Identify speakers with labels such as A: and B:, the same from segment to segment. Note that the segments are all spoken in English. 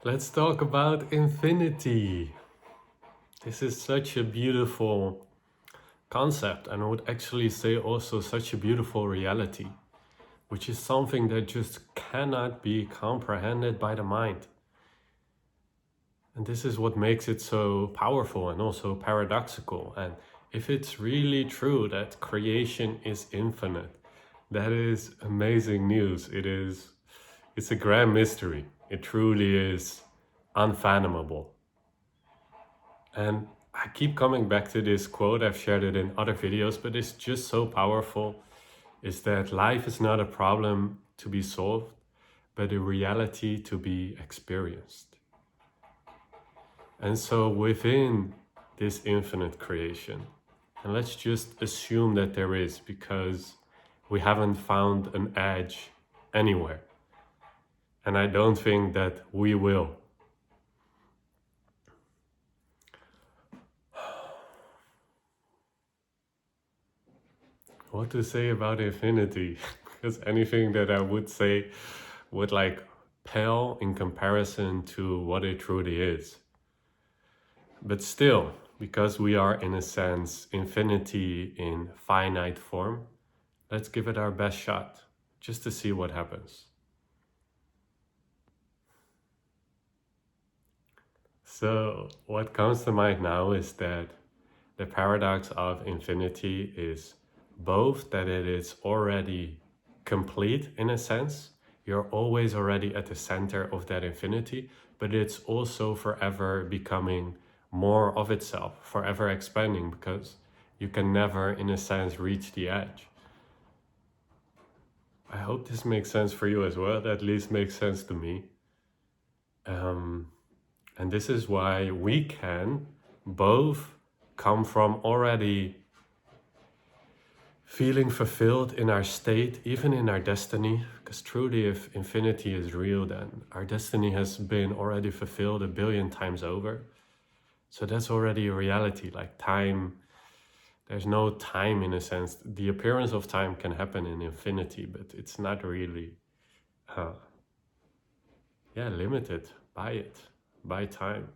A: Let's talk about infinity. This is such a beautiful concept, and I would actually say also such a beautiful reality, which is something that just cannot be comprehended by the mind. And this is what makes it so powerful and also paradoxical. And if it's really true that creation is infinite, that is amazing news. It's a grand mystery. It truly is unfathomable. And I keep coming back to this quote. I've shared it in other videos, but it's just so powerful. Is that life is not a problem to be solved, but a reality to be experienced. And so within this infinite creation, and let's just assume that there is, because we haven't found an edge anywhere. And I don't think that we will. What to say about infinity? Because anything that I would say would pale in comparison to what it truly is. But still, because we are in a sense infinity in finite form, let's give it our best shot just to see what happens. So what comes to mind now is that the paradox of infinity is both that it is already complete in a sense, you're always already at the center of that infinity, but it's also forever becoming more of itself, forever expanding, because you can never, in a sense, reach the edge. I hope this makes sense for you as well. That at least makes sense to me. And this is why we can both come from already feeling fulfilled in our state, even in our destiny, because truly if infinity is real, then our destiny has been already fulfilled 1 billion times over. So that's already a reality. Like time, there's no time in a sense. The appearance of time can happen in infinity, but it's not really limited by time.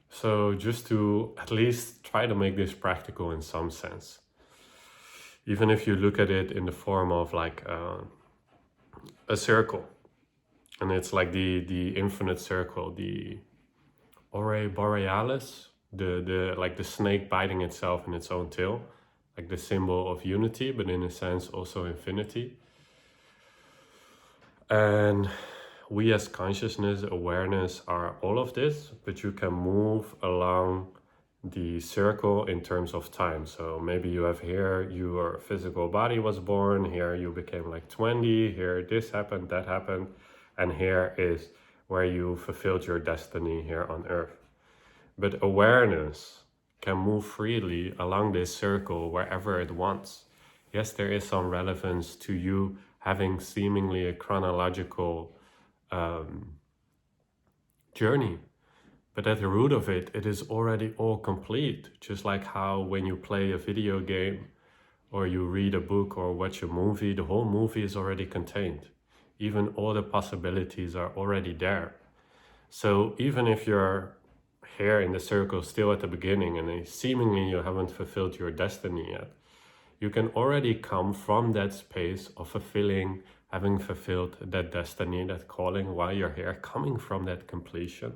A: So just to at least try to make this practical in some sense, even if you look at it in the form of a circle, and it's like the infinite circle, the Aurora Borealis, the snake biting itself in its own tail, like the symbol of unity, but in a sense also infinity. And we as consciousness, awareness are all of this, but you can move along the circle in terms of time. So maybe you have here, your physical body was born, here you became like 20, here this happened, that happened, and here is where you fulfilled your destiny here on earth. But awareness can move freely along this circle wherever it wants. Yes, there is some relevance to you having seemingly a chronological journey, but at the root of it, it is already all complete. Just like how when you play a video game or you read a book or watch a movie, the whole movie is already contained. Even all the possibilities are already there. So even if you're here in the circle still at the beginning and seemingly you haven't fulfilled your destiny yet, you can already come from that space of having fulfilled that destiny, that calling while you're here, coming from that completion.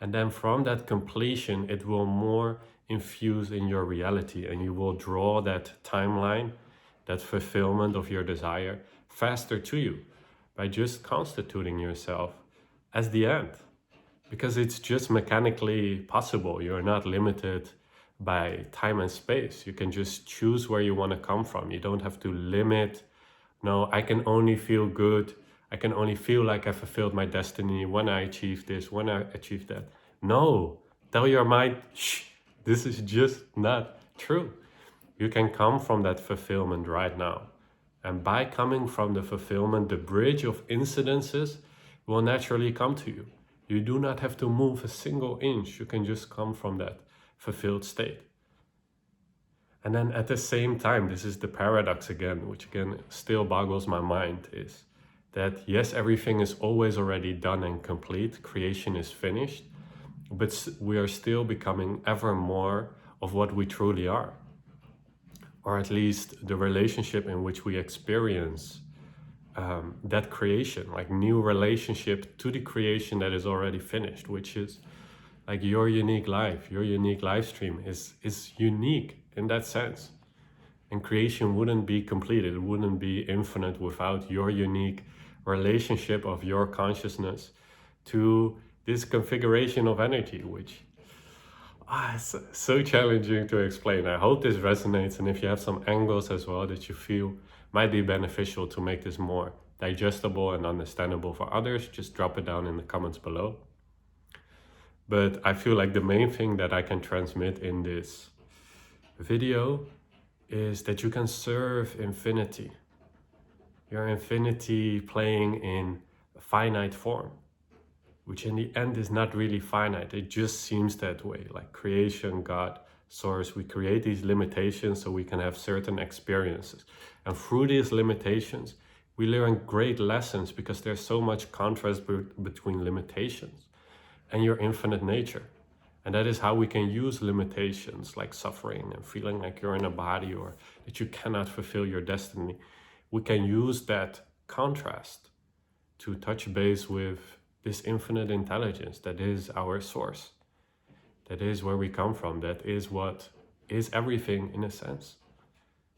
A: And then from that completion, it will more infuse in your reality, and you will draw that timeline, that fulfillment of your desire faster to you by just constituting yourself as the end. Because it's just mechanically possible. You're not limited by time and space. You can just choose where you want to come from. You don't have to limit. No, I can only feel good. I can only feel like I fulfilled my destiny when I achieve this, when I achieve that. No, tell your mind, shh, this is just not true. You can come from that fulfillment right now. And by coming from the fulfillment, the bridge of incidences will naturally come to you. You do not have to move a single inch. You can just come from that fulfilled state. And then at the same time, this is the paradox again, which again still boggles my mind, is That yes, everything is always already done and complete, creation is finished, but we are still becoming ever more of what we truly are. Or at least the relationship in which we experience that creation, like new relationship to the creation that is already finished, which is like your unique life, your unique live stream is unique in that sense. And creation wouldn't be completed, it wouldn't be infinite without your unique relationship of your consciousness to this configuration of energy, which it's so challenging to explain. I hope this resonates, and if you have some angles as well that you feel might be beneficial to make this more digestible and understandable for others, just drop it down in the comments below. But I feel like the main thing that I can transmit in this video is that you can serve infinity. Your infinity playing in a finite form, which in the end is not really finite. It just seems that way. Like creation, God, source, we create these limitations so we can have certain experiences. And through these limitations, we learn great lessons because there's so much contrast between limitations and your infinite nature. And that is how we can use limitations like suffering and feeling like you're in a body or that you cannot fulfill your destiny. We can use that contrast to touch base with this infinite intelligence that is our source. That is where we come from. That is what is everything in a sense.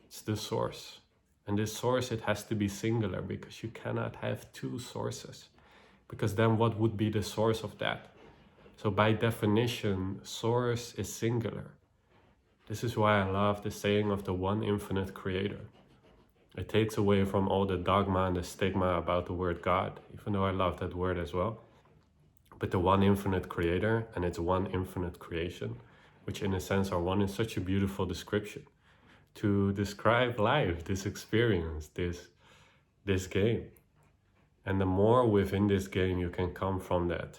A: It's the source. And this source, it has to be singular because you cannot have two sources. Because then what would be the source of that? So by definition, source is singular. This is why I love the saying of the one infinite creator. It takes away from all the dogma and the stigma about the word God, even though I love that word as well. But the one infinite creator and its one infinite creation, which in a sense are one, is such a beautiful description to describe life, this experience, this game. And the more within this game you can come from that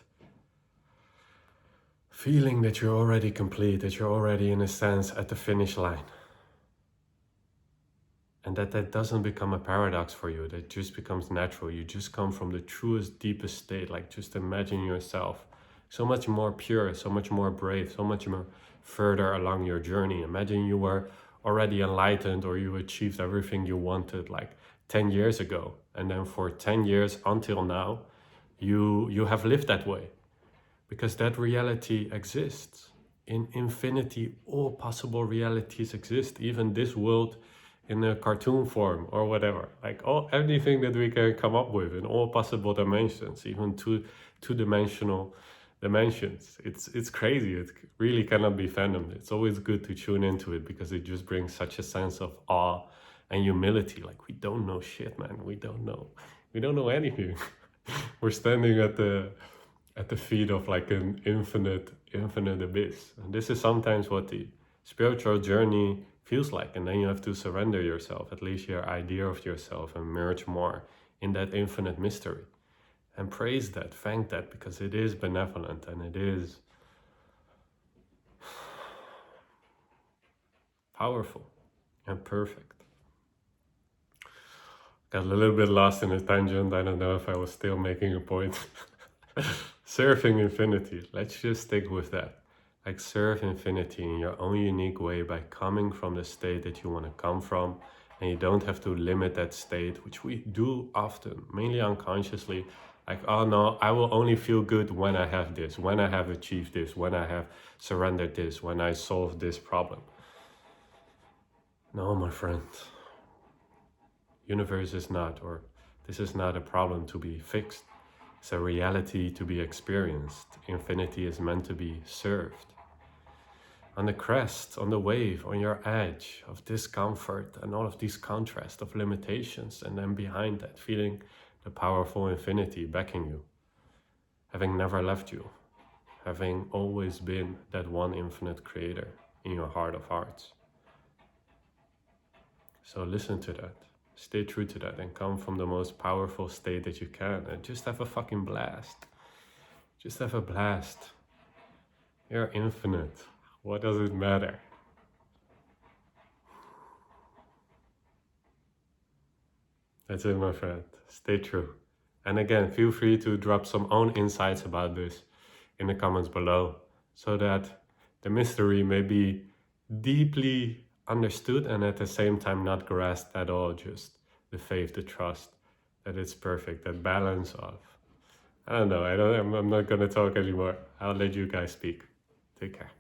A: feeling that you're already complete, that you're already in a sense at the finish line. And that doesn't become a paradox for you, that just becomes natural. You just come from the truest, deepest state. Like just imagine yourself so much more pure, so much more brave, so much more further along your journey. Imagine you were already enlightened or you achieved everything you wanted like 10 years ago. And then for 10 years until now, you have lived that way. Because that reality exists. In infinity, all possible realities exist. Even this world in a cartoon form or whatever. Like everything that we can come up with in all possible dimensions, even two-dimensional dimensions. It's crazy. It really cannot be fathomed. It's always good to tune into it because it just brings such a sense of awe and humility. Like we don't know shit, man. We don't know anything. We're standing at the feet of like an infinite abyss. And this is sometimes what the spiritual journey feels like. And then you have to surrender yourself, at least your idea of yourself, and merge more in that infinite mystery. And praise that, thank that, because it is benevolent and it is powerful and perfect. Got a little bit lost in a tangent. I don't know if I was still making a point. Serving infinity, let's just stick with that. Like serve infinity in your own unique way by coming from the state that you want to come from, and you don't have to limit that state, which we do often, mainly unconsciously. Like, oh no, I will only feel good when I have this, when I have achieved this, when I have surrendered this, when I solve this problem. No, my friend. Universe is not, or this is not a problem to be fixed. It's a reality to be experienced. Infinity is meant to be served. On the crest, on the wave, on your edge of discomfort and all of these contrasts of limitations, and then behind that, feeling the powerful infinity backing you, having never left you, having always been that one infinite creator in your heart of hearts. So listen to that. Stay true to that and come from the most powerful state that you can and just have a fucking blast. Just have a blast. You're infinite. What does it matter? That's it, my friend. Stay true. And again, feel free to drop some own insights about this in the comments below, so that the mystery may be deeply understood and at the same time not grasped at all, just the faith, the trust that it's perfect, that balance of, I don't know, I'm not gonna talk anymore. I'll let you guys speak. Take care.